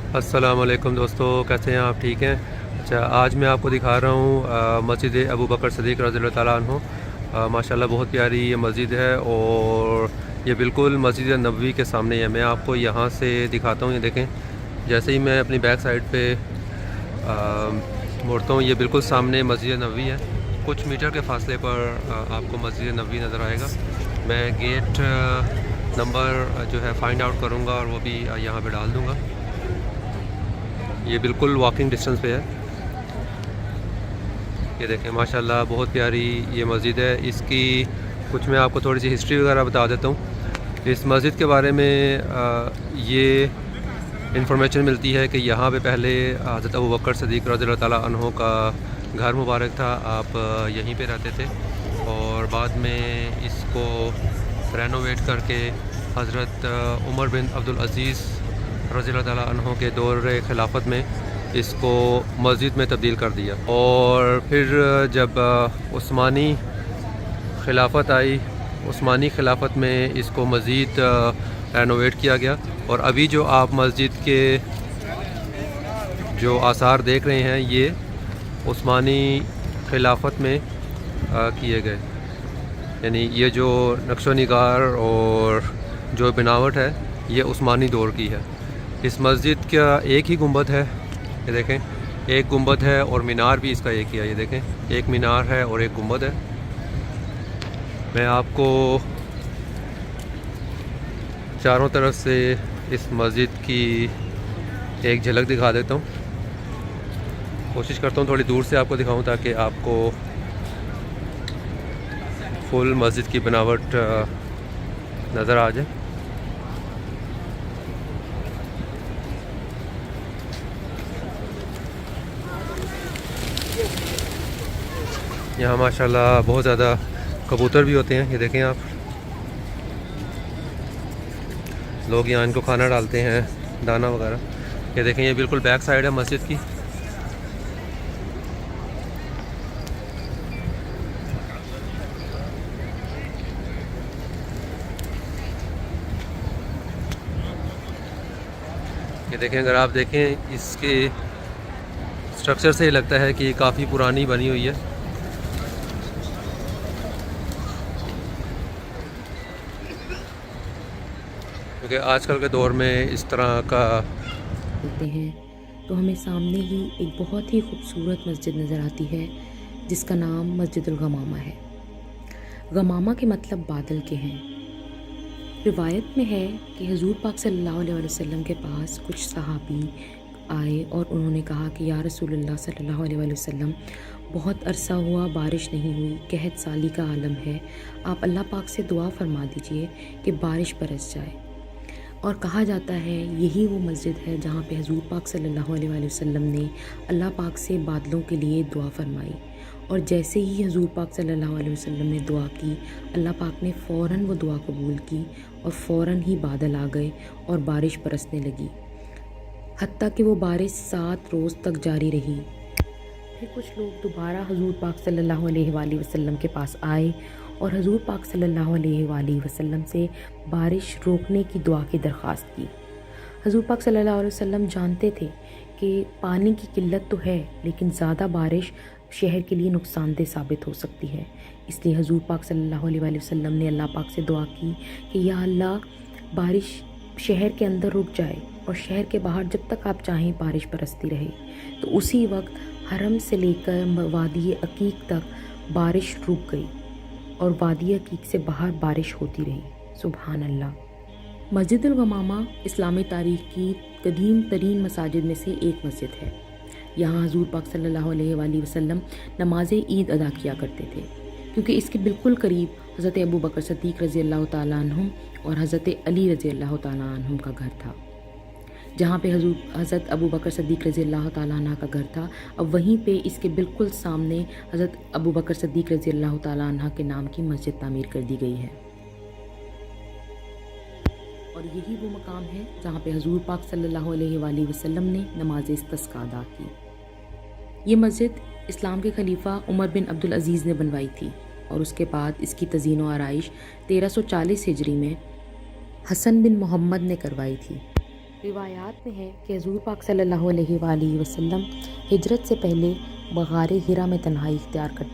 अस्सलाम वालेकुम दोस्तों, कैसे हैं आप? ठीक हैं? अच्छा, आज मैं आपको दिखा रहा हूँ मस्जिद अबू बकर सिद्दीक़ रज़ियल्लाहु ताला अन्हु। माशाल्लाह बहुत प्यारी ये मस्जिद है और ये बिल्कुल मस्जिद नबवी के सामने है। मैं आपको यहाँ से दिखाता हूँ, ये देखें। जैसे ही मैं अपनी बैक साइड पे मुड़ता हूँ, ये बिल्कुल सामने मस्जिद नबवी है। कुछ मीटर के फासले पर आपको मस्जिद नबवी नज़र आएगा। मैं गेट नंबर जो है फाइंड आउट करूँगा और वो भी यहाँ पे डाल दूँगा। ये बिल्कुल वॉकिंग डिस्टेंस पे है। ये देखें, माशाल्लाह बहुत प्यारी ये मस्जिद है। इसकी कुछ मैं आपको थोड़ी सी हिस्ट्री वगैरह बता देता हूँ। इस मस्जिद के बारे में ये इंफॉर्मेशन मिलती है कि यहाँ पे पहले हज़रत अबू बकर सिद्दीक़ रज़ियल्लाहु ताला अन्हु का घर मुबारक था। आप यहीं पे रहते थे और बाद में इसको रेनोवेट करके हज़रत उमर बिन अब्दुल अज़ीज़ रज़ियल्लाहु ताला अन्हु के दौर खिलाफत में इसको मस्जिद में तब्दील कर दिया। और फिर जब उस्मानी खिलाफत आई, उस्मानी खिलाफत में इसको मज़ीद रेनोवेट किया गया। और अभी जो आप मस्जिद के जो आसार देख रहे हैं, ये उस्मानी खिलाफत में किए गए। यानी ये जो नक्शो निगार और जो बनावट है, ये उस्मानी दौर की है। इस मस्जिद का एक ही गुंबद है, ये देखें, एक गुंबद है और मीनार भी इसका एक ही है। ये देखें, एक मीनार है और एक गुंबद है। मैं आपको चारों तरफ से इस मस्जिद की एक झलक दिखा देता हूँ। कोशिश करता हूँ थोड़ी दूर से आपको दिखाऊं ताकि आपको फुल मस्जिद की बनावट नज़र आ जाए। यहाँ माशाल्लाह बहुत ज़्यादा कबूतर भी होते हैं। ये देखें आप, लोग यहाँ इनको खाना डालते हैं, दाना वगैरह। ये देखें, ये बिल्कुल बैक साइड है मस्जिद की। ये देखें, अगर आप देखें इसके स्ट्रक्चर से ही लगता है कि ये काफ़ी पुरानी बनी हुई है। क्योंकि आजकल के दौर में इस तरह का होते हैं तो हमें सामने ही एक बहुत ही खूबसूरत मस्जिद नज़र आती है जिसका नाम मस्जिदुल गमामा है। गमामा के मतलब बादल के हैं। रिवायत में है कि हुज़ूर पाक सल्लल्लाहु अलैहि वसल्लम के पास कुछ सहाबी आए और उन्होंने कहा कि या रसूलुल्लाह सल्लल्लाहु अलैहि वसल्लम, बहुत अरसा हुआ बारिश नहीं हुई, कहत साली का आलम है, आप अल्लाह पाक से दुआ फरमा दीजिए कि बारिश बरस जाए। और कहा जाता है यही वो मस्जिद है जहाँ पे हुज़ूर पाक सल्लल्लाहु अलैहि वसल्लम ने अल्लाह पाक से बादलों के लिए दुआ फरमाई। और जैसे ही हुज़ूर पाक सल्लल्लाहु अलैहि वसल्लम ने दुआ की, अल्लाह पाक ने फ़ौरन वो दुआ कबूल की और फ़ौरन ही बादल आ गए और बारिश बरसने लगी। हत्ता कि वो बारिश 7 रोज़ तक जारी रही। फिर कुछ लोग दोबारा हुज़ूर पाक सल्लल्लाहु अलैहि वसल्लम के पास आए और हुज़ूर पाक सल्लल्लाहु अलैहि वसल्लम से बारिश रोकने की दुआ की दरख्वास्त की। हुज़ूर पाक सल्लल्लाहु अलैहि वसल्लम जानते थे कि पानी की किल्लत तो है, लेकिन ज़्यादा बारिश शहर के लिए नुकसानदेह साबित हो सकती है। इसलिए हुज़ूर पाक सल्लल्लाहु अलैहि वसल्लम ने अल्लाह पाक से दुआ की कि या अल्लाह, बारिश शहर के अंदर रुक जाए और शहर के बाहर जब तक आप चाहें बारिश बरसती रहे। तो उसी वक्त हरम से लेकर वादी अकीक तक बारिश रुक गई और वादी अकीक से बाहर बारिश होती रही। सुभान अल्लाह। मस्जिदुल गमामा इस्लामी तारीख़ की कदीम तरीन मसाजिद में से एक मस्जिद है। यहाँ हुज़ूर पाक सल्लल्लाहु अलैहि वसल्लम नमाज ईद अदा किया करते थे, क्योंकि इसके बिल्कुल करीब हज़रत अबू बकर सिद्दीक़ रज़ियल्लाहु ताला अन्हु और हज़रत अली रज़ियल्लाहु ताला अन्हु का घर था। जहाँ पे हज़रत अबू बकर सिद्दीक़ रज़ियल्लाहु ताला अन्हु का घर था, अब वहीं पे इसके बिल्कुल सामने हज़रत अबू बकर सिद्दीक़ रज़ियल्लाहु ताला अन्हु के नाम की मस्जिद तामीर कर दी गई है। और यही वो मकाम है जहाँ पे हुज़ूर पाक सल्लल्लाहु अलैहि वसल्लम ने नमाज इस्तिस्क़ा अदा की। ये मस्जिद इस्लाम के खलीफा उमर बिन अब्दुल अज़ीज़ ने बनवाई थी और उसके बाद इसकी तज़ीन व आराइश 1340 हिजरी में हसन बिन मोहम्मद ने करवाई थी। روایات میں ہے کہ حضور پاک صلی اللہ علیہ وآلہ وسلم ہجرت سے پہلے بغار ہرا میں تنہائی اختیار کرتے